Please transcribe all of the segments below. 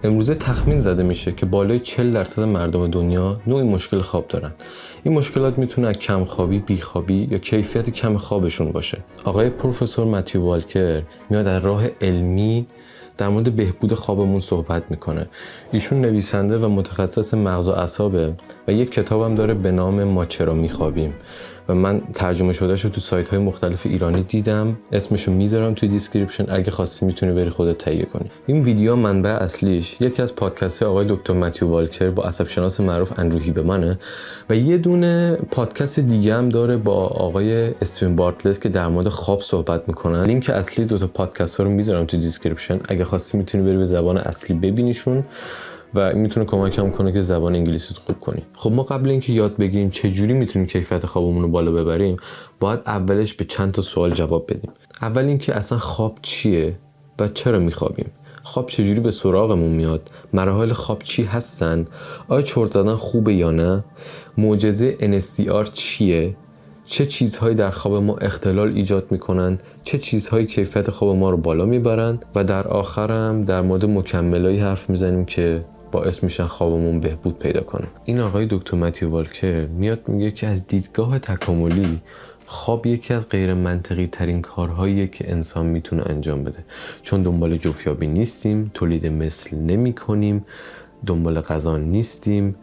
امروزه تخمین زده میشه که بالای 40% مردم دنیا نوعی مشکل خواب دارن. این مشکلات میتونه از کمخوابی، بیخوابی یا کیفیت کم خوابشون باشه. آقای پروفسور متیو والکر میاد از راه علمی در مورد بهبود خوابمون صحبت میکنه. ایشون نویسنده و متخصص مغز و اعصابه و یک کتابم داره به نام ما چرا میخوابیم و من ترجمه شدهشو تو سایت های مختلف ایرانی دیدم. اسمشو میذارم توی دیسکریپشن، اگه خواستی میتونی بری خودت تهیه کنی. این ویدیو منبع اصلیش یکی از پادکست آقای دکتر متیو والکر با عصب شناس معروف اندرو هیبمنه و یه دونه پادکست دیگه هم داره با آقای استیون بارتلت که در مورد خواب صحبت میکنن. لینک اصلی دو تا پادکست ها رو میذارم توی دیسکریپشن، اگه خواستی میتونی بری به زبان اصلی ببینیشون و این میتونه کمکم کنه که زبان انگلیسی رو خوب کنی. خب ما قبل اینکه یاد بگیریم چه جوری میتونیم کیفیت خوابمون رو بالا ببریم، باید اولش به چند تا سوال جواب بدیم. اول اینکه اصلا خواب چیه و چرا میخوابیم؟ خواب چجوری به سراغمون میاد؟ مراحل خواب چی هستن؟ آیا چرت زدن خوبه یا نه؟ معجزه NSDR چیه؟ چه چیزهایی در خواب ما اختلال ایجاد میکنن؟ چه چیزهایی کیفیت خواب ما رو بالا میبرن؟ و در آخرم در مورد مکملایی حرف میزنیم که باعث میشن خوابمون بهبود پیدا کنه. این آقای دکتر متیو والکر میاد میگه که از دیدگاه تکاملی خواب یکی از غیر منطقی ترین کارهاییه که انسان میتونه انجام بده، چون دنبال جفتیابی نیستیم، تولید مثل نمی کنیم، دنبال غذا نیستیم،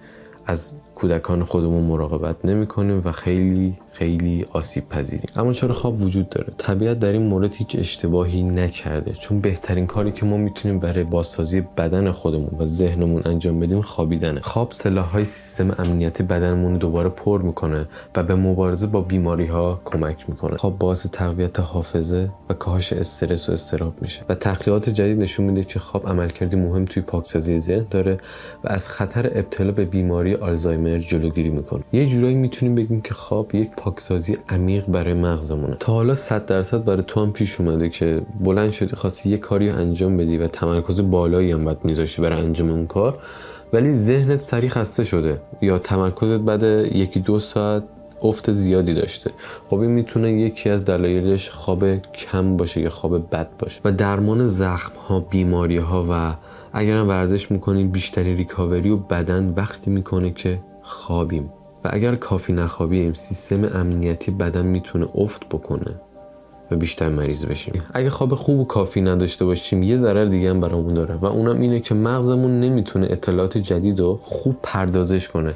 از کودکان خودمون مراقبت نمی کنیم و خیلی خیلی آسیب پذیریم. اما چرا خواب وجود داره؟ طبیعت در این مورد هیچ اشتباهی نکرده، چون بهترین کاری که ما میتونیم برای بازسازی بدن خودمون و ذهنمون انجام بدیم خوابیدنه. خواب سلاح‌های سیستم امنیتی بدنمون رو دوباره پر میکنه و به مبارزه با بیماری‌ها کمک میکنه. خواب باعث تقویت حافظه و کاهش استرس و اضطراب میشه و تحقیقات جدید نشون میده که خواب عملکردی مهم توی پاکسازی ذهن داره و از خطر ابتلا به بیماری آلزایمر جلوگیری میکنه. یه جورایی میتونیم بگیم که خواب یک پاکسازی عمیق برای مغزمونه. تا حالا 100% برای تو هم پیش اومده که بلند شدی خواستی یه کاری انجام بدی و تمرکز بالایی هم باید میذاشتی برای انجام اون کار، ولی ذهنت سریع خسته شده یا تمرکزت بعد 1-2 ساعت افت زیادی داشته. خب این میتونه یکی از دلایلش خواب کم باشه یا خواب بد باشه. و درمان زخم ها، بیماری ها و اگرم ورزش میکنیم بیشتری ریکاوری و بدن وقتی میکنه که خوابیم. و اگر کافی نخوابیم سیستم امنیتی بدن میتونه افت بکنه و بیشتر مریض بشیم. اگه خواب خوب و کافی نداشته باشیم یه ضرر دیگه هم برامون داره و اونم اینه که مغزمون نمیتونه اطلاعات جدید رو خوب پردازش کنه.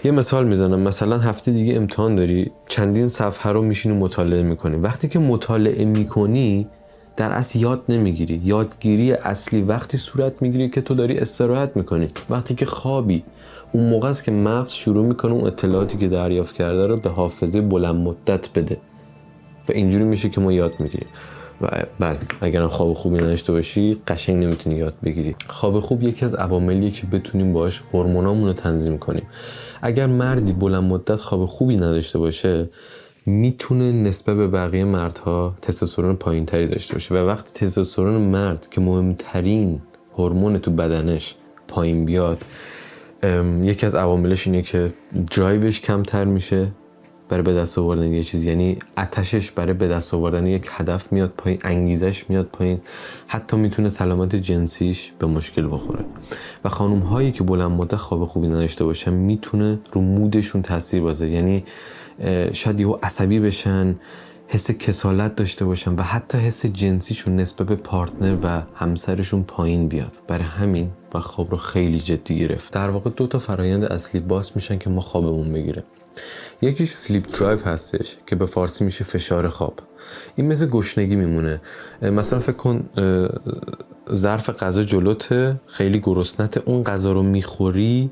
یه مثال میزنم، مثلا هفته دیگه امتحان داری، چندین صفحه رو میشینی مطالعه میکنی. وقتی که مطالعه میکنی در اصل یاد نمیگیری. یادگیری اصلی وقتی صورت میگیری که تو داری استراحت میکنی. وقتی که خوابی اون موقع است که مغز شروع میکنه اون اطلاعاتی که دریافت کرده رو به حافظه بلند مدت بده و اینجوری میشه که ما یاد میگیریم. و بله، اگرم خواب خوبی نداشته باشی قشنگ نمیتونی یاد بگیری. خواب خوب یکی از عواملیه که بتونیم باهاش هورمونامون رو تنظیم کنیم. اگر مردی بلند مدت خواب خوبی نداشته باشه میتونه نسبت به بقیه مردها تستوسترون پایینتری داشته باشه و وقتی تستوسترون مرد که مهمترین هورمون تو بدنش پایین بیاد، یکی از عواملش اینه که درایوش کمتر میشه برای به دست آوردن یه چیز، یعنی آتشش برای به دست آوردن یک هدف میاد پایین، انگیزش میاد پایین، حتی میتونه سلامت جنسیش به مشکل بخوره. و خانم هایی که بلند مدت خواب خوبی نداشته باشن میتونه رو مودشون تاثیر بذاره، یعنی شاید یهو عصبی بشن، حس کسالت داشته باشن و حتی حس جنسیشون نسبت به پارتنر و همسرشون پایین بیاد. برای همین و خواب رو خیلی جدی گرفت. در واقع 2 تا فرایند اصلی باعث میشن که ما خوابمون بگیره. یکیش سلیپ درایو هستش که به فارسی میشه فشار خواب. این مثل گشنگی میمونه. مثلا فکر کن ظرف غذا جلوته، خیلی گرسنته، اون غذا رو میخوری،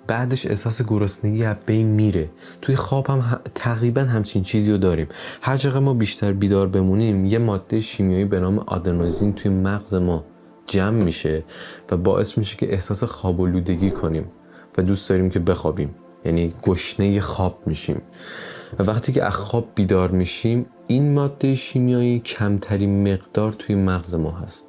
بعدش احساس گرسنگی از بین میره. توی خواب هم تقریبا همچین چیزی رو داریم. هر چقدر ما بیشتر بیدار بمونیم یه ماده شیمیایی به نام آدنوزین توی مغز ما جمع میشه و باعث میشه که احساس خواب‌آلودگی کنیم و دوست داریم که بخوابیم، یعنی گشنه خواب میشیم. و وقتی که از خواب بیدار میشیم این ماده شیمیایی کمترین مقدار توی مغز ما هست.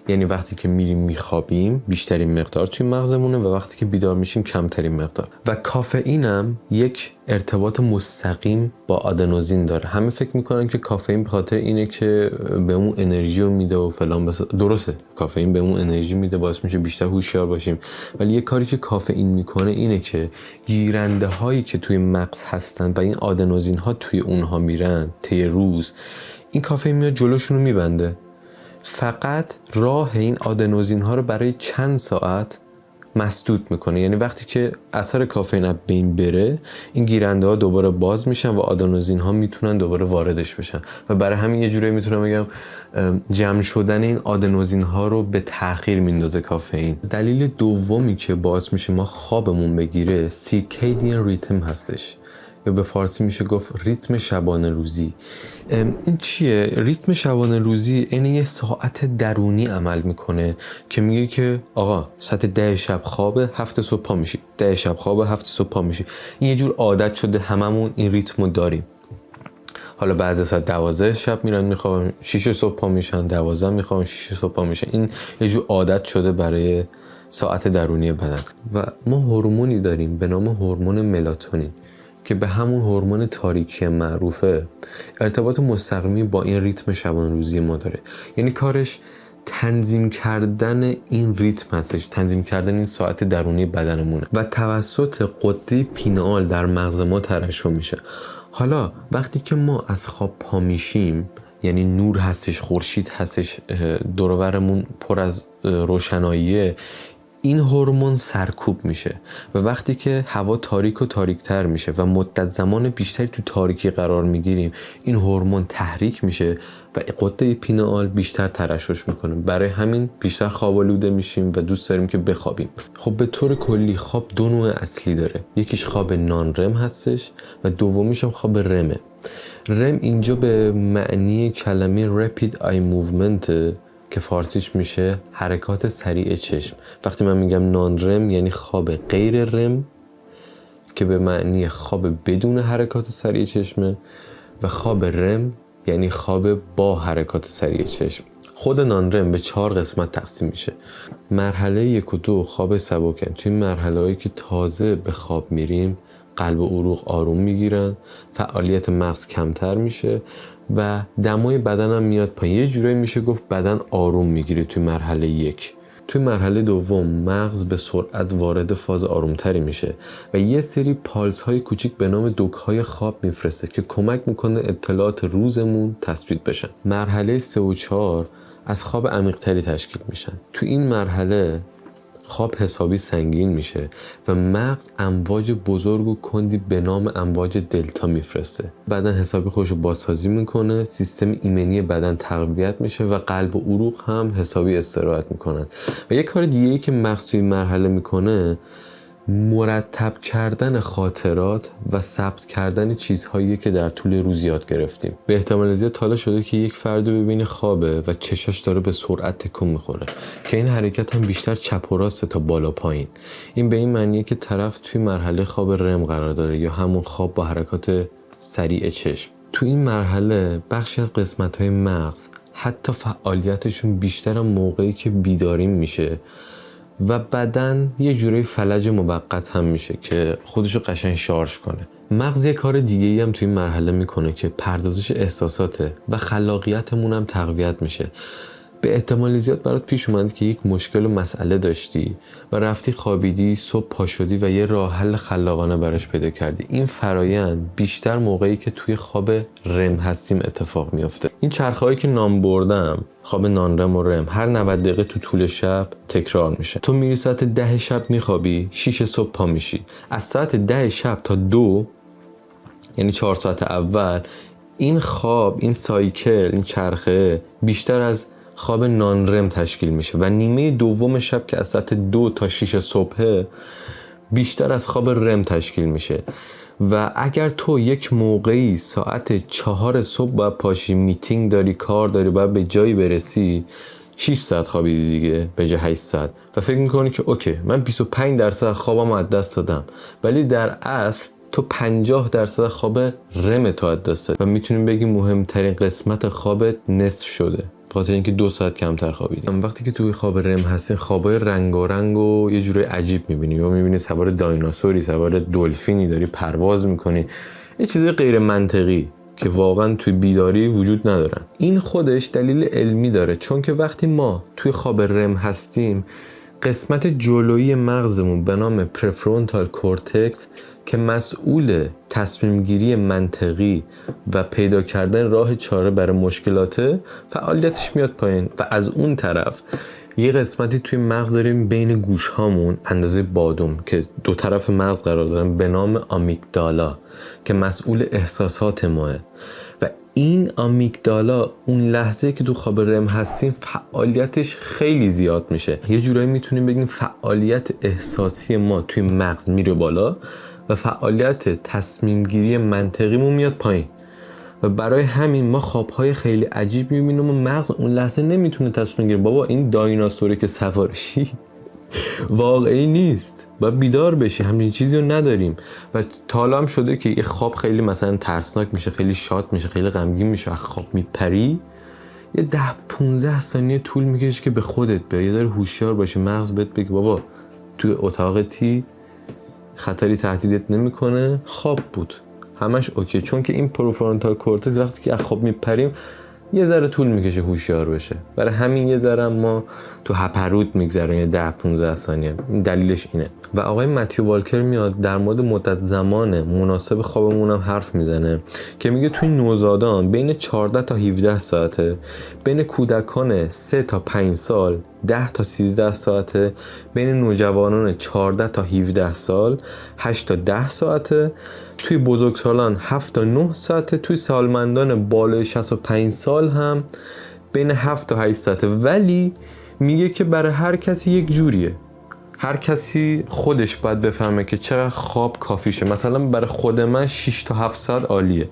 یعنی وقتی که میریم میخوابیم بیشترین مقدار توی مغزمونه و وقتی که بیدار میشیم کمترین مقدار. و کافئین هم یک ارتباط مستقیم با آدنوزین داره. همه فکر میکنن که کافئین به خاطر اینه که بهمون انرژی رو میده و فلان، درسته کافئین بهمون انرژی میده، باعث میشه بیشتر هوشیار باشیم، ولی یه کاری که کافئین میکنه اینه که گیرنده هایی که توی مغز هستن و این آدنوزین ها توی اونها میرن طی روز، این کافئین میاد جلوشون رو میبنده. فقط راه این آدنوزین ها رو برای چند ساعت مسدود میکنه. یعنی وقتی که اثر کافئین از بین بره، این گیرنده ها دوباره باز میشن و آدنوزین ها میتونن دوباره واردش بشن و برای همین یه جوری میتونم بگم جمع شدن این آدنوزین ها رو به تأخیر میندازه کافئین. دلیل دومی که باعث میشه ما خوابمون بگیره سیرکیدین ریتم هستش، یا به فارسی میشه گفت ریتم شبانه روزی. این چیه؟ ریتم شبانه روزی این یه ساعت درونی عمل میکنه که میگه که آقا ساعت 10 شب خوابه، 7 صبح پا میشی، 10 شب خوابه، 7 صبح پا میشی. این یه جور عادت شده، هممون این ریتمو داریم. حالا بعضی ساعت 12 شب میرن میخوابن، 6 صبح پا میشن، 12 میخوابن، 6 صبح پا میشن. این یه جور عادت شده برای ساعت درونی بدن. و ما هورمونی داریم به نام هورمون ملاتونین که به همون هورمون تاریکی معروفه ارتباط مستقیمی با این ریتم شبانه روزی ما داره. یعنی کارش تنظیم کردن این ریتم هستش، تنظیم کردن این ساعت درونی بدنمونه و توسط غده پینئال در مغز ما ترشح میشه. حالا وقتی که ما از خواب پا میشیم، یعنی نور هستش، خورشید هستش، دور و برمون پر از روشناییه، این هورمون سرکوب میشه و وقتی که هوا تاریک و تاریکتر میشه و مدت زمان بیشتری تو تاریکی قرار میگیریم، این هورمون تحریک میشه و غده پینئال بیشتر ترشح میکنه. برای همین بیشتر خواب آلوده میشیم و دوست داریم که بخوابیم. خب به طور کلی خواب دو نوع اصلی داره، یکیش خواب نان رم هستش و دومیش هم خواب رمه. رم اینجا به معنی کلمه rapid eye movement که فارسیش میشه حرکات سریع چشم. وقتی من میگم نان رم یعنی خواب غیر رم که به معنی خواب بدون حرکات سریع چشمه، و خواب رم یعنی خواب با حرکات سریع چشم. خود نان رم به 4 قسمت تقسیم میشه. مرحله 1 و 2 خواب سبکن. توی مرحله هایی که تازه به خواب میریم قلب و عروق آروم میگیرن، فعالیت مغز کمتر میشه و دمای بدن هم میاد پایین. یه جورایی میشه گفت بدن آروم میگیره توی مرحله 1. توی مرحله دوم مغز به سرعت وارد فاز آرومتری میشه و یه سری پالس های کوچیک به نام دوک‌های خواب میفرسته که کمک میکنه اطلاعات روزمون تثبیت بشن. مرحله 3 و 4 از خواب عمیق‌تری تشکیل میشن. تو این مرحله خواب حسابی سنگین میشه و مغز امواج بزرگ و کندی به نام امواج دلتا میفرسته. بدن حسابی خودشو بازسازی میکنه، سیستم ایمنی بدن تقویت میشه و قلب و عروق هم حسابی استراحت میکنن. و یک کار دیگه‌ای که مغز توی این مرحله میکنه مرتب کردن خاطرات و ثبت کردن چیزهایی که در طول روز یاد گرفتیم. به احتمال زیاد حالا شده که یک فرد رو ببینی خوابه و چشاش داره به سرعت تکون میخوره که این حرکت هم بیشتر چپ و راست تا بالا پایین. این به این معنیه که طرف توی مرحله خواب رم قرار داره یا همون خواب با حرکات سریع چشم. توی این مرحله بخشی از قسمت‌های مغز حتی فعالیتشون بیشتر هم موقعی که بیداریم میشه و بدن یه جوری فلج موقت هم میشه که خودشو قشنگ شارژ کنه. مغز یه کار دیگه‌ای هم توی این مرحله میکنه که پردازش احساساته و خلاقیتمون هم تقویت میشه. به احتمال زیاد برات پیش اومد که یک مشکل و مسئله داشتی و رفتی خوابیدی، صبح پا شدی و یه راه حل خلاقانه براش پیدا کردی. این فرایند بیشتر موقعی که توی خواب رم هستیم اتفاق میفته. این چرخه‌هایی که نام بردم، خواب نان رم و رم، هر 90 دقیقه تو طول شب تکرار میشه. تو میری ساعت 10 شب میخوابی، 6 صبح پا میشی. از ساعت 10 شب تا 2 یعنی 4 ساعت اول این خواب، این سایکل، این چرخه بیشتر از خواب نان رم تشکیل میشه و نیمه دوم شب که از ساعت 2 تا 6 صبح بیشتر از خواب رم تشکیل میشه. و اگر تو یک موقعی ساعت 4 صبح باید پاشی، میتینگ داری، کار داری، باید به جایی برسی، 6 ساعت خوابیدی دیگه به جای 8 ساعت و فکر میکنی که اوکی من 25% خوابم از دست دادم، ولی در اصل تو 50% خواب رم تو از دست دادی و میتونیم بگیم مهمترین قسمت خوابت نصف شده. بخاطر اینکه 2 ساعت کمتر خوابیدیم. وقتی که توی خواب رم هستین خوابای رنگارنگ و یه جوری عجیب می‌بینی، یا می‌بینی سوار دایناسوری، سوار دلفینی داری پرواز می‌کنی، یه چیز غیر منطقی که واقعا توی بیداری وجود ندارن. این خودش دلیل علمی داره، چون که وقتی ما توی خواب رم هستیم قسمت جلویی مغزمون به نام پرفرونتال کورتکس که مسئول تصمیم گیری منطقی و پیدا کردن راه چاره برای مشکلاته فعالیتش میاد پایین و از اون طرف یه قسمتی توی مغز داریم بین گوش هامون اندازه بادام که 2 طرف مغز قرار دارن به نام آمیگدالا که مسئول احساسات ماه و این آمیگدالا اون لحظه که تو خواب رم هستیم فعالیتش خیلی زیاد میشه. یه جورایی میتونیم بگیم فعالیت احساسی ما توی مغز میره بالا و فعالیت تصمیم گیری منطقیمون میاد پایین و برای همین ما خوابهای خیلی عجیب میبینیم و مغز اون لحظه نمیتونه تصمیم گیری. بابا این دایناسوری که سوارشی واقعی نیست، باید بیدار بشی، همین چیزی رو نداریم. و تا حالا هم شده که یه خواب خیلی مثلا ترسناک میشه، خیلی شاد میشه، خیلی غمگین میشه، خواب میپری، یه 10-15 ثانیه طول میکشه که به خودت بیای، یه ذره هوشیار باشی، مغز بهت بگه بابا توی اتاقتی خطری تهدیدت نمیکنه، خواب بود، همش اوکی. چون که این پروفرونتال کورتکس وقتی که از خواب میپریم یه ذره طول میکشه هوشیار بشه، برای همین یه ذره ما تو هپروت میگذره 10-15 ثانیه. دلیلش اینه. و آقای متیو والکر میاد در مورد مدت زمان مناسب خوابمون هم حرف میزنه که میگه توی نوزادان بین 14 تا 17 ساعته، بین کودکان 3 تا 5 سال 10 تا 13 ساعته، بین نوجوانان 14 تا 17 سال 8 تا 10 ساعته، توی بزرگسالان 7 تا 9 ساعته، توی سالمندان بالای 65 سال هم بین 7 تا 8 ساعته. ولی میگه که برای هر کسی یک جوریه، هر کسی خودش باید بفهمه که چقدر خواب کافیشه. مثلا برای خود من 6 تا 7 ساعت عالیه،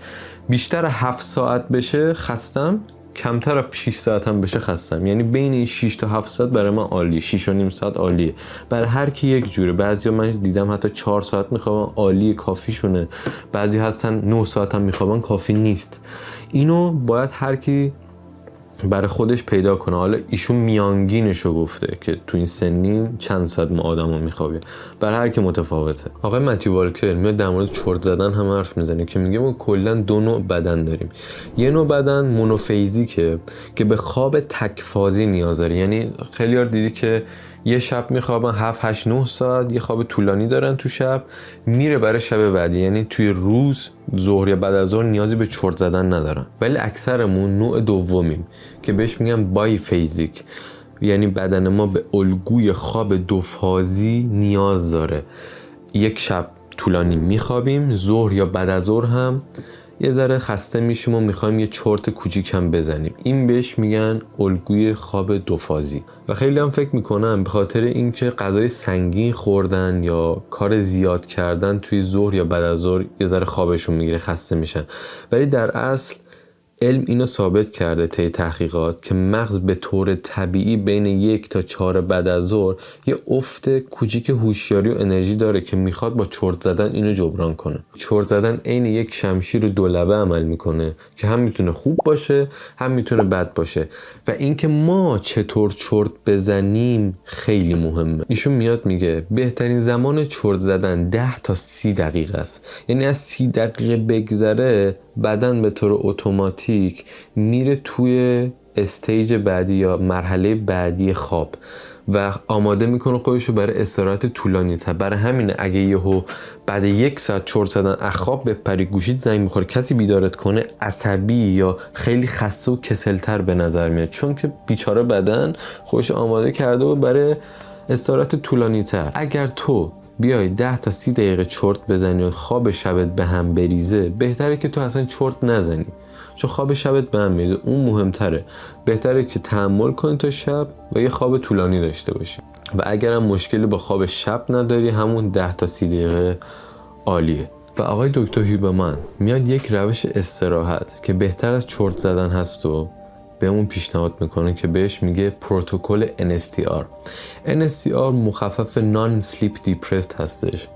بیشتر 7 ساعت بشه خستم، کمتر از 6 ساعت هم بشه خستم. یعنی بین این 6 تا 7 ساعت برای من عالیه، 6 و نیم ساعت عالیه. برای هر کی یک جوره. بعضیا من دیدم حتی 4 ساعت میخوابن عالیه، کافیشونه. بعضی هستن 9 ساعت هم میخوابن، کافی نیست. اینو باید هر کی برای خودش پیدا کنه. حالا ایشون میانگینشو گفته که تو این سنین چند ساعت ما آدمو میخوابیم، برای هر کی متفاوته. آقای متیو والکر میاد در مورد چرت زدن هم حرف میزنه که میگه ما کلا 2 نوع بدن داریم. یه نوع بدن مونوفیزیکه که به خواب تکفازی نیاز داره. یعنی خیلی‌ها دیدی که یه شب میخوابن 7 8 9 ساعت، یه خواب طولانی دارن تو شب، میره برای شب بعدی. یعنی توی روز ظهر یا بعد از ظهر نیازی به چرت زدن ندارن. ولی اکثرمون نوع دومیم که بهش میگن بای فیزیک، یعنی بدن ما به الگوی خواب 2 فازی نیاز داره. یک شب طولانی میخوابیم، ظهر یا بعد از ظهر هم یه ذره خسته میشیم و میخوایم یه چرت کوچیک هم بزنیم. این بهش میگن الگوی خواب 2 فازی. و خیلی هم فکر میکنن به خاطر اینکه غذای سنگین خوردن یا کار زیاد کردن توی ظهر یا بعد از ظهر یه ذره خوابشون میگیره، خسته میشن. ولی در اصل علم اینو ثابت کرده طی تحقیقات که مغز به طور طبیعی بین 1 تا 4 بعد از ظهر یه افت کوچیک هوشیاری و انرژی داره که میخواد با چرت زدن اینو جبران کنه. چرت زدن عین یک شمشیر دولبه عمل میکنه که هم میتونه خوب باشه هم میتونه بد باشه. و اینکه ما چطور چرت بزنیم خیلی مهمه. ایشون میاد میگه بهترین زمان چرت زدن 10 تا 30 دقیقه است. یعنی از 30 دقیقه بگذره بدن به طور اتوماتیک میره توی استیج بعدی یا مرحله بعدی خواب و آماده میکنه خودشو برای استراحت طولانی تر. برای همینه اگه یهو بعد 1 ساعت چرت زدن از خواب بپری، گوشیت زنگ میخوره، کسی بیدارت کنه، عصبی یا خیلی خسته و کسلتر به نظر میاد، چون که بیچاره بدن خودش آماده کرده و برای استراحت طولانی تر. اگر تو بیای 10 تا 30 دقیقه چرت بزنی و خواب شبت به هم بریزه، بهتره که تو اصلا چرت نزنی، چون خواب شبت به هم میریزه، اون مهمتره. بهتره که تحمل کنی تا شب و یه خواب طولانی داشته باشی. و اگر هم مشکلی با خواب شب نداری، همون 10 تا 30 دقیقه عالیه. و آقای دکتر هیوبرمن میاد یک روش استراحت که بهتر از چرت زدن هست و بهمون پیشنهاد میکنه که بهش میگه پروتکل NSTR. NSTR مخفف Non Sleep Depressed هستش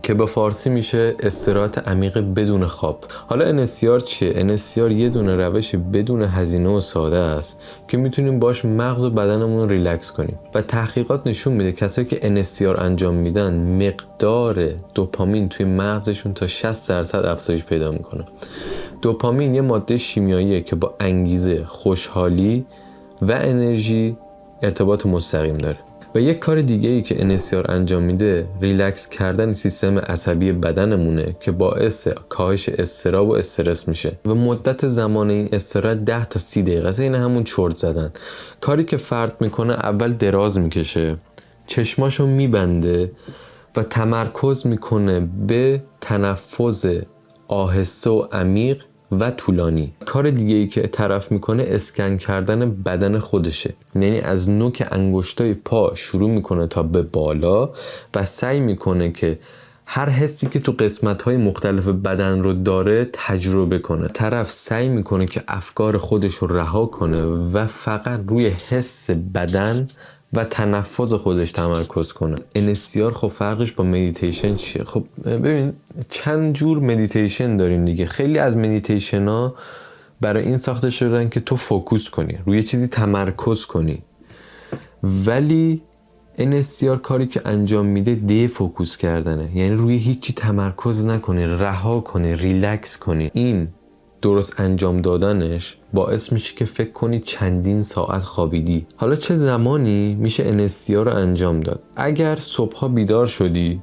که به فارسی میشه استراحت عمیق بدون خواب. حالا NSCR چیه؟ NSCR یه دونه روش بدون هزینه و ساده است که میتونیم باش مغز و بدنمون رو ریلکس کنیم و تحقیقات نشون میده کسایی که NSCR انجام میدن مقدار دوپامین توی مغزشون تا 60% افزایش پیدا میکنه. دوپامین یه ماده شیمیاییه که با انگیزه، خوشحالی و انرژی ارتباط مستقیم داره. و یک کار دیگه ای که NSCR انجام میده ریلکس کردن سیستم عصبی بدنمونه که باعث کاهش اضطراب و استرس میشه و مدت زمان این استراحت 10 تا 30 دقیقه است. این همون چرت زدن. کاری که فرد میکنه اول دراز میکشه، چشماشو میبنده و تمرکز میکنه به تنفس آهسته و عمیق و طولانی. کار دیگه ای که طرف میکنه اسکن کردن بدن خودشه، یعنی از نوک انگشتای پا شروع میکنه تا به بالا و سعی میکنه که هر حسی که تو قسمت‌های مختلف بدن رو داره تجربه کنه. طرف سعی میکنه که افکار خودش رو رها کنه و فقط روی حس بدن و تنفس خودش تمرکز کنه. NSCR خب فرقش با مدیتیشن چیه؟ خب ببین چند جور مدیتیشن داریم دیگه. خیلی از مدیتیشن ها برای این ساخته شدن که تو فوکوس کنی، روی چیزی تمرکز کنی، ولی NSCR کاری که انجام میده دی فوکوس کردنه، یعنی روی هیچی تمرکز نکنی، رها کنی، ریلکس کنی. این درست انجام دادنش باعث میشه که فکر کنی چندین ساعت خوابیدی. حالا چه زمانی میشه NSCR رو انجام داد؟ اگر صبحها بیدار شدی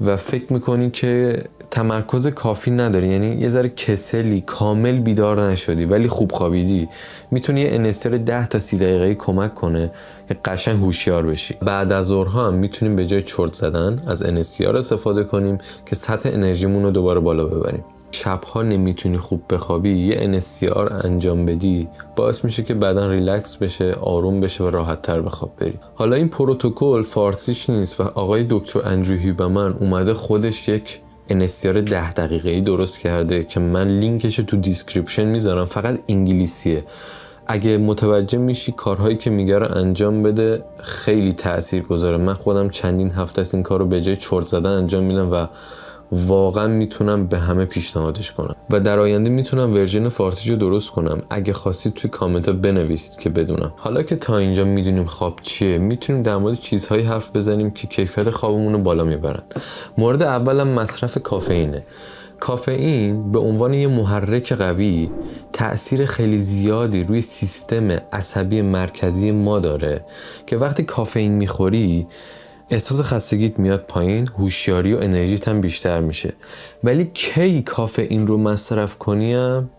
و فکر میکنی که تمرکز کافی نداری، یعنی یه ذره کسلی، کامل بیدار نشدی ولی خوب خوابیدی، میتونی یه NSCR 10 تا 30 دقیقه‌ای کمک کنه که قشنگ هوشیار بشی. بعد از ظهرها هم میتونیم به جای چرت زدن از NSCR استفاده کنیم که سطح انرژیمون رو دوباره بالا ببریم. شبها نمیتونی خوب بخوابی، یه NSCR انجام بدی باعث میشه که بدن ریلکس بشه، آروم بشه و راحت تر بخواب بری. حالا این پروتکل فارسیش نیست و آقای دکتر اندرو هیوبرمن اومده خودش یک NSCR 10 دقیقه‌ای درست کرده که من لینکش تو دیسکریپشن میذارم، فقط انگلیسیه. اگه متوجه میشی کارهایی که میگه رو انجام بده، خیلی تاثیرگذاره. من خودم چندین هفته است این کارو به جای چرت زدن انجام میدم و واقعا میتونم به همه پیشنهادش کنم و در آینده میتونم ورژن فارسیشو درست کنم. اگه خواستید توی کامنت ها بنویسید که بدونم. حالا که تا اینجا میدونیم خواب چیه، میتونیم در مورد چیزهایی حرف بزنیم که کیفیت خوابمون رو بالا میبرن. مورد اولم مصرف کافئینه. کافئین به عنوان یه محرک قوی تأثیر خیلی زیادی روی سیستم عصبی مرکزی ما داره که وقتی کافئین میخوری احساس خستگیت میاد پایین، هوشیاری و انرژیت هم بیشتر میشه. ولی کی کافئین رو مصرف کنیم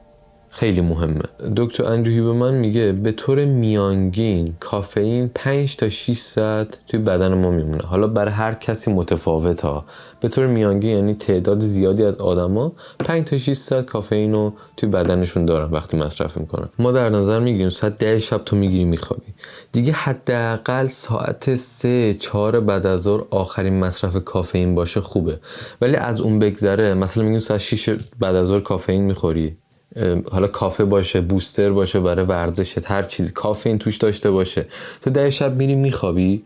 خیلی مهمه. دکتر اندرو هیوبرمن میگه به طور میانگین کافئین 5 تا 6 ساعت توی بدن ما میمونه. حالا برای هر کسی متفاوته ها. به طور میانگین یعنی تعداد زیادی از آدما 5 تا 6 ساعت کافئین رو توی بدنشون دارن وقتی مصرف میکنن. ما در نظر میگیریم ساعت 10 شب تو میگیری میخوابی. دیگه حداقل ساعت 3-4 بعد از ظهر آخرین مصرف کافئین باشه خوبه. ولی از اون بگذره، مثلا میگیم ساعت 6 بعد از ظهر کافئین میخوری، حالا کافه باشه، بوستر باشه برای ورزشت، هر چیزی کافئین توش داشته باشه، تو 10 شب میری میخوابی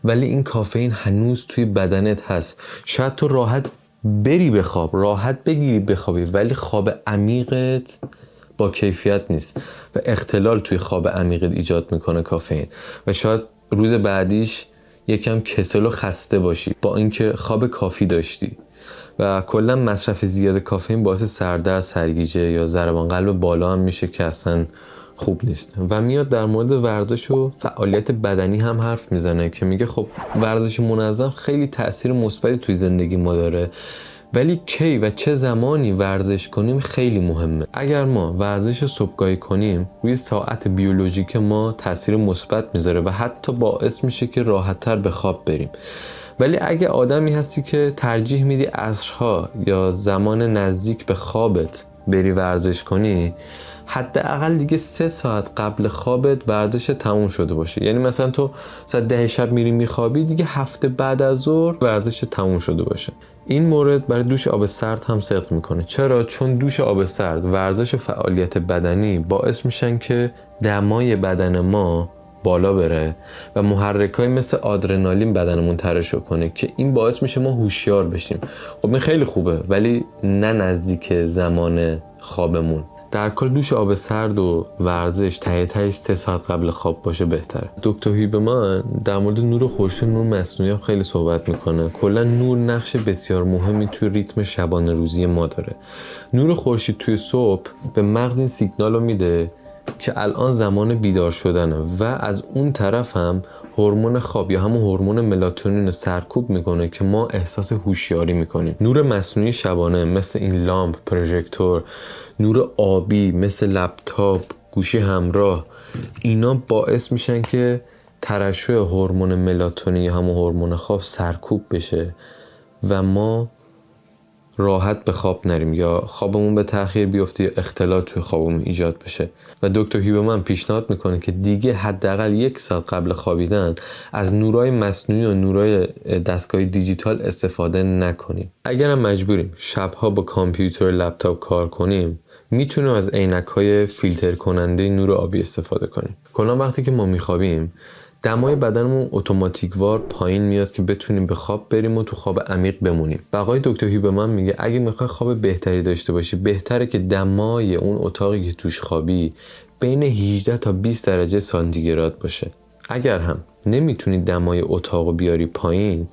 ولی این کافئین هنوز توی بدنت هست. شاید تو راحت بری بخواب، راحت بگیری بخوابی، ولی خواب عمیقت با کیفیت نیست و اختلال توی خواب عمیقت ایجاد میکنه کافئین و شاید روز بعدیش یکم کسل و خسته باشی با اینکه خواب کافی داشتی. و کلا مصرف زیاد کافئین باعث سردرد، سرگیجه یا ضربان قلب بالا هم میشه که اصلا خوب نیست. و میاد در مورد ورزش و فعالیت بدنی هم حرف میزنه که میگه خب ورزش منظم خیلی تأثیر مثبتی توی زندگی ما داره، ولی کی و چه زمانی ورزش کنیم خیلی مهمه. اگر ما ورزش صبحگاهی کنیم روی ساعت بیولوژیک ما تأثیر مثبت میذاره و حتی باعث میشه که راحت‌تر به خواب بریم. ولی اگه آدمی هستی که ترجیح میدی عصرها یا زمان نزدیک به خوابت بری ورزش کنی، حداقل دیگه 3 ساعت قبل خوابت ورزش تموم شده باشه. یعنی مثلا تو ساعت 10 شب میری میخوابی، دیگه هفته بعد از ظهر ورزش تموم شده باشه. این مورد برای دوش آب سرد هم صدق میکنه. چرا؟ چون دوش آب سرد، ورزش و فعالیت بدنی باعث میشن که دمای بدن ما بالا بره و محرکای مثل آدرنالین بدنمون ترشح کنه که این باعث میشه ما هوشیار بشیم. خب این خیلی خوبه ولی نه نزدیک زمان خوابمون. در کل دوش آب سرد و ورزش تهش 3 ساعت قبل خواب باشه بهتره. دکتر هیبمان در مورد نور خورشید، نور مصنوعی هم خیلی صحبت میکنه. کلا نور نقش بسیار مهمی توی ریتم شبانه روزی ما داره. نور خورشید توی صبح به مغز این سیگنال رو میده که الان زمان بیدار شدنه و از اون طرف هم هورمون خواب یا همون هورمون ملاتونین رو سرکوب میکنه که ما احساس هوشیاری میکنیم. نور مصنوعی شبانه مثل این لامپ، پروژکتور، نور آبی مثل لپتاپ، گوشی همراه، اینا باعث میشن که ترشح هورمون ملاتونین یا همون هورمون خواب سرکوب بشه و ما راحت به خواب نریم یا خوابمون به تأخیر بیفته یا اختلال توی خوابمون ایجاد بشه. و دکتر هیبمان پیشنهاد میکنه که دیگه حداقل 1 ساعت قبل خوابیدن از نورای مصنوعی و نورای دستگاه دیجیتال استفاده نکنیم. اگرم مجبوریم شبها با کامپیوتر لپتاپ کار کنیم، میتونیم از عینک‌های فیلتر کننده نور آبی استفاده کنیم. کلا وقتی که ما میخوابیم دمای بدنمون اتوماتیکوار پایین میاد که بتونیم به خواب بریم و تو خواب عمیق بمونیم. و آقای دکتر هیبمان میگه اگه میخوای خواب بهتری داشته باشی بهتره که دمای اون اتاقی که توش خوابی بین 18 تا 20 درجه سانتیگراد باشه. اگر هم نمیتونی دمای اتاقو بیاری پایین،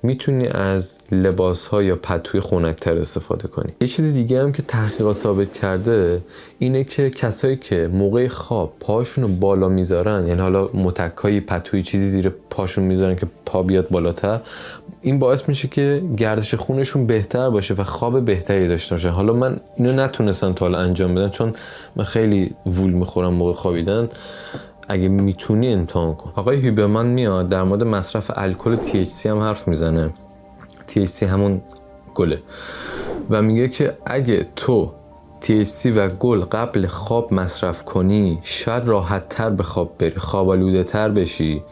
میتونی از لباس‌ها یا پتوی خنک‌تر استفاده کنی. یه چیز دیگه هم که تحقیقات ثابت کرده اینه که کسایی که موقع خواب پاشونو بالا میذارن، یعنی حالا متکای پتوی چیزی زیر پاشون میذارن که پا بیاد بالاتر، این باعث میشه که گردش خونشون بهتر باشه و خواب بهتری داشته باشن. حالا من اینو نتونستم تا حالا انجام بدم چون من خیلی وول میخورم موقع خوابیدن. اگه میتونی امتحان کن. آقای هیبمان میاد در مورد مصرف الکل THC هم حرف میزنه. THC همون گله و میگه که اگه تو THC و گل قبل خواب مصرف کنی شاید راحت تر به خواب بری، خواب آلوده تر بشی،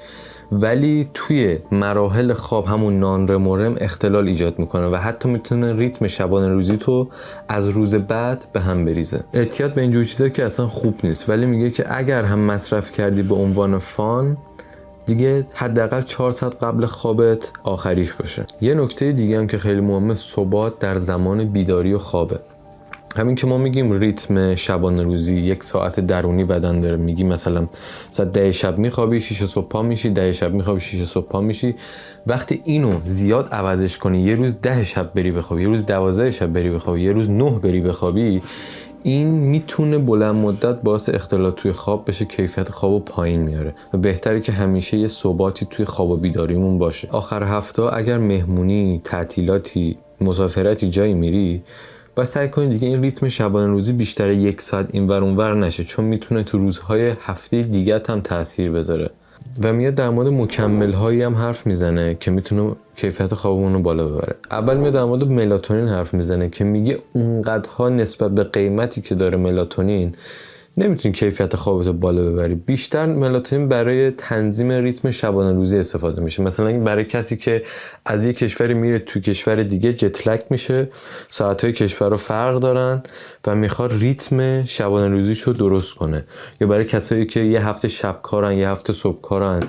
ولی توی مراحل خواب همون نان رمورم اختلال ایجاد میکنه و حتی میتونه ریتم شبانه روزی تو از روز بعد به هم بریزه. احتیاط به اینجور چیزا که اصلا خوب نیست، ولی میگه که اگر هم مصرف کردی به عنوان فان دیگه حداقل 4 ساعت قبل خوابت آخریش باشه. یه نکته دیگه هم که خیلی مهمه ثبات در زمان بیداری و خوابه. همین که ما میگیم ریتم شبانه روزی 1 ساعت درونی بدن داره، میگیم مثلا 10 شب میخوابی 6 صبح پا میشی، 10 شب میخوابی 6 صبح پا میشی. وقتی اینو زیاد عوضش کنی، یه روز 10 شب بری بخوابی، یه روز 12 شب بری بخوابی، یه روز 9 بری بخوابی، این میتونه بلند مدت باعث اختلال توی خواب بشه، کیفیت خوابو پایین میاره و بهتره که همیشه یه ثباتی توی خواب و بیداریمون باشه. آخر هفته اگر مهمونی، تعطیلاتی، مسافرتی جایی میری، باید سعی کنید دیگه این ریتم شبانه روزی بیشتر 1 ساعت اینور اونور نشه، چون میتونه تو روزهای هفته دیگه هم تاثیر بذاره. و میاد در مورد مکمل هایی هم حرف میزنه که میتونه کیفیت خوابمون رو بالا ببره. اول میاد در مورد ملاتونین حرف میزنه که میگه اونقدرها نسبت به قیمتی که داره ملاتونین نمیتونی کیفیت خوابت رو بالا ببری. بیشتر ملاتونین برای تنظیم ریتم شبانه روزی استفاده میشه. مثلا برای کسی که از یک کشوری میره تو کشور دیگه جت لگ میشه، ساعت‌های کشور رو فرق دارن و میخواد ریتم شبانه روزیش رو درست کنه. یا برای کسایی که یه هفته شب کارن، یه هفته صبح کارن،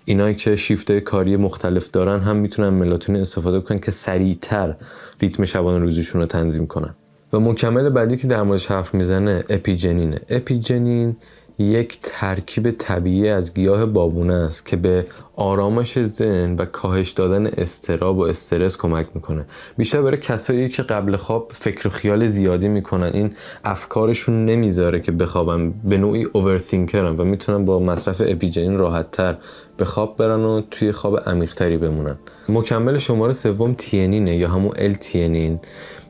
اینایی که شیفت‌های کاری مختلف دارن هم میتونن ملاتونین استفاده کنن که سریعتر ریتم شبانه روزیشون رو تنظیم کنن. و مکمل بعدی که در موردش حرف میزنه اپیجنینه. اپیجنین یک ترکیب طبیعی از گیاه بابونه است که به آرامش ذهن و کاهش دادن اضطراب و استرس کمک میکنه. بیشتر برای کسایی که قبل خواب فکر و خیال زیادی میکنن، این افکارشون نمیذاره که بخوابن، به نوعی اوورثینکرن و میتونن با مصرف اپیجنین راحت‌تر به خواب برن و توی خواب عمیق‌تری بمونن. مکمل شماره 3 تیانینه یا همون L-تیانین.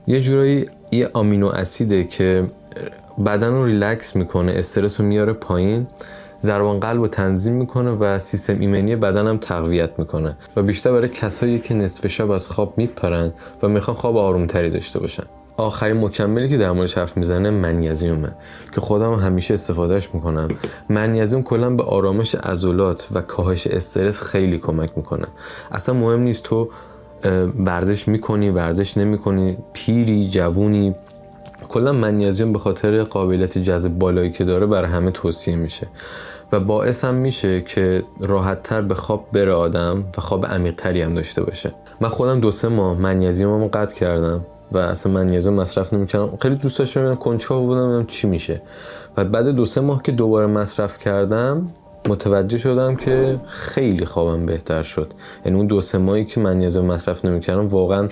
یه جورایی یه آمینو اسیده که بدن رو ریلکس میکنه، استرس رو میاره پایین، ضربان قلب رو تنظیم میکنه و سیستم ایمنی بدن هم تقویت میکنه و بیشتر برای کسایی که نصف شب از خواب میپرن و میخوان خواب آرومتری داشته باشن. آخرین مکملی که در موردش حرف میزنه منیزیمه که خودم همیشه استفادهش میکنم. منیزیم کلا به آرامش عضلات و کاهش استرس خیلی کمک میکنه. اصلا مهم نیست تو ورزش میکنی، ورزش نمیکنی، پیری، جوونی، کلا منیزیم به خاطر قابلیت جذب بالایی که داره برای همه توصیه میشه و باعث هم میشه که راحت‌تر به خواب بره آدم و خواب عمیق‌تری هم داشته باشه. من خودم 2-3 ماه منیزیممو قطع کردم و اصلا منیزیم مصرف نمی‌کردم. خیلی دوست داشتم ببینم کنجکاو بودم چی میشه. و بعد 2-3 ماه که دوباره مصرف کردم متوجه شدم که خیلی خوابم بهتر شد. یعنی اون 2-3 ماهی که منیزیم مصرف نمی‌کردم واقعا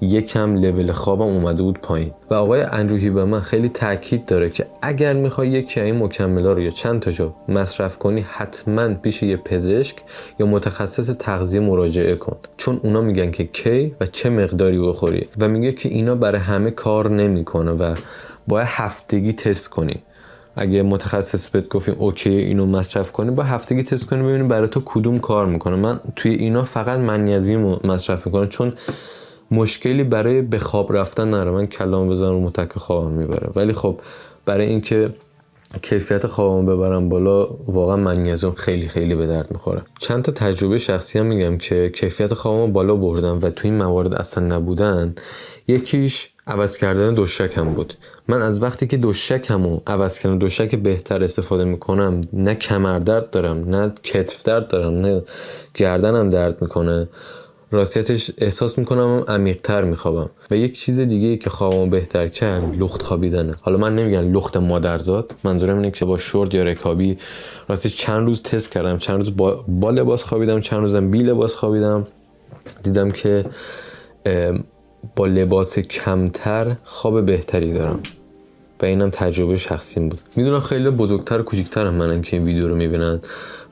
یکم لول خوابم اومده بود پایین. و آقای اندرو هیبرمن خیلی تاکید داره که اگر میخوای یکی این مکمل‌ها رو یا چند تاشو مصرف کنی حتما پیش یه پزشک یا متخصص تغذیه مراجعه کن، چون اونا میگن که کی و چه مقداری بخوری و میگه که اینا برای همه کار نمیکنه و باید هفتگی تست کنی. اگه متخصص بهت گفت اوکی اینو مصرف کنی با هفتگی تست کنی ببینی برای تو کدوم کار میکنه. من توی اینا فقط منیزیم مصرف میکنم چون مشکلی برای به خواب رفتن ندارم. من کلامو بزنم رو متک خوابم میبره، ولی خب برای اینکه کیفیت خوابمو ببرم بالا واقعا منیزیم خیلی خیلی به درد میخوره. چند تا تجربه شخصی هم میگم که کیفیت خوابمو بالا بردم و توی این موارد اصلا نبودن. یکیش عوض کردن دوشکم بود. من از وقتی که دوشکمو عوض کردم، دوشک بهتر استفاده میکنم، نه کمر درد دارم، نه کتف درد دارم، نه گردنم درد میکنه. راستیتش احساس میکنم عمیق‌تر میخوابم. و یک چیز دیگه که خوابمو بهتر کرد لخت خوابیدنه. حالا من نمیگم لخت مادرزاد، منظورم اینه که با شورت یا رکابی. راستی چند روز تست کردم، چند روز با لباس خوابیدم، چند روزم بی لباس خوابیدم. دیدم که با لباس کمتر خواب بهتری دارم و اینم تجربه شخصیم بود. میدونم خیلی بزرگتر و کوچیک‌تر هم منن که این ویدیو رو میبینن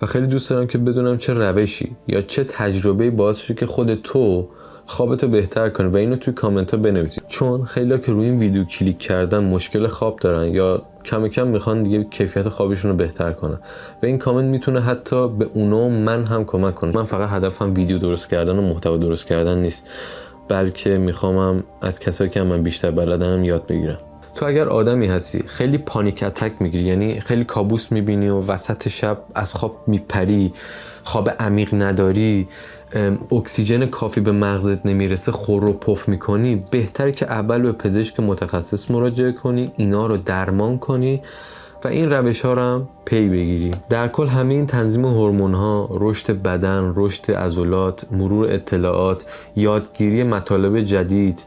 و خیلی دوست دارم که بدونم چه روشی یا چه تجربه‌ای باعث شده که خود تو خوابتو بهتر کنی و اینو توی کامنت ها بنویسید، چون خیلی‌ها که روی این ویدیو کلیک کردن مشکل خواب دارن یا کم کم میخوان دیگه کیفیت خوابشون رو بهتر کنن و این کامنت میتونه حتی به اونا من هم کمک کنه. من فقط هدفم ویدیو درست کردن و محتوا درست کردن نیست، بلکه میخوام از کسایی که من بیشتر بلدنم یاد بگیرم. تو اگر آدمی هستی خیلی پانیک اتک میگیری، یعنی خیلی کابوس میبینی و وسط شب از خواب میپری، خواب عمیق نداری، اکسیژن کافی به مغزت نمیرسه، خور و پف میکنی، بهتره که اول به پزشک متخصص مراجعه کنی، اینا رو درمان کنی و این روش ها رو هم پی بگیری. در کل همه این تنظیم هورمون ها، رشد بدن، رشد عضلات، مرور اطلاعات، یادگیری مطالب جدید،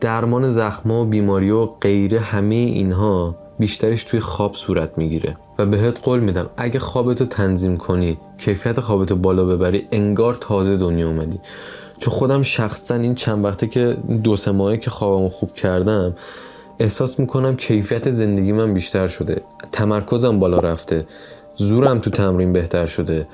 درمان زخم‌ها و بیماری و غیره، همه اینها بیشترش توی خواب صورت میگیره و بهت قول میدم اگه خوابتو تنظیم کنی، کیفیت خوابتو بالا ببری، انگار تازه دنیا اومدی. چون خودم شخصا این چند وقته که 2-3 ماهه که خوابمو خوب کردم احساس میکنم کیفیت زندگی من بیشتر شده، تمرکزم بالا رفته، زورم تو تمرین بهتر شده،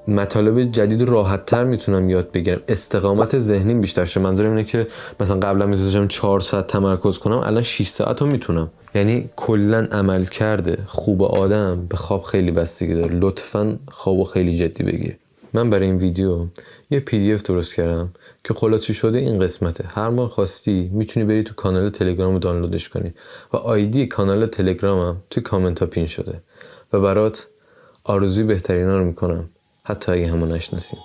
مطالب جدید راحت تر میتونم یاد بگیرم، استقامت ذهنیم بیشتر شده. منظورم اینه که مثلا قبلا میتونستم 4 ساعت تمرکز کنم، الان 6 ساعت رو میتونم. یعنی کلا عمل کرده خوب آدم به خواب خیلی بستگی داره. لطفاً خوابو خیلی جدی بگیر. من برای این ویدیو یه PDF درست کردم که خلاصه شده این قسمته. هر موقع خواستی میتونی بری تو کانال تلگرام رو دانلودش کنی و آیدی کانال تلگرامم توی کامنت ها پین شده و برات آرزوی بهترینا رو میکنم، حتی اگه همو نشناسیم.